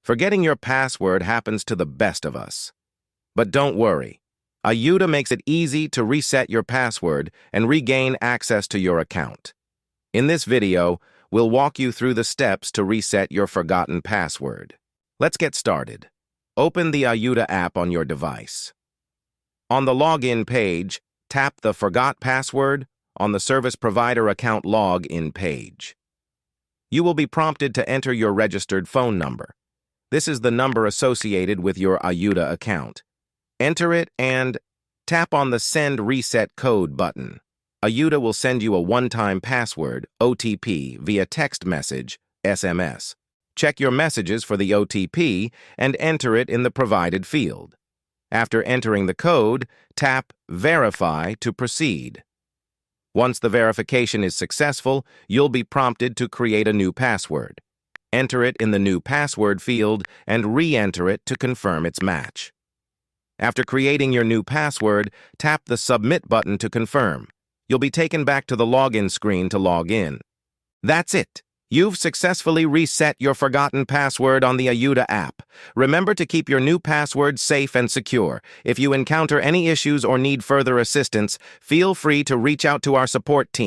Forgetting your password happens to the best of us. But don't worry. Ayuda makes it easy to reset your password and regain access to your account. In this video, we'll walk you through the steps to reset your forgotten password. Let's get started. Open the Ayuda app on your device. On the login page, tap the Forgot Password on the Service Provider Account Login page. You will be prompted to enter your registered phone number. This is the number associated with your Ayuda account. Enter it and tap on the Send Reset Code button. Ayuda will send you a one-time password, OTP, via text message, SMS. Check your messages for the OTP and enter it in the provided field. After entering the code, tap Verify to proceed. Once the verification is successful, you'll be prompted to create a new password. Enter it in the new password field and re-enter it to confirm its match. After creating your new password, tap the Submit button to confirm. You'll be taken back to the login screen to log in. That's it. You've successfully reset your forgotten password on the Ayuda app. Remember to keep your new password safe and secure. If you encounter any issues or need further assistance, feel free to reach out to our support team.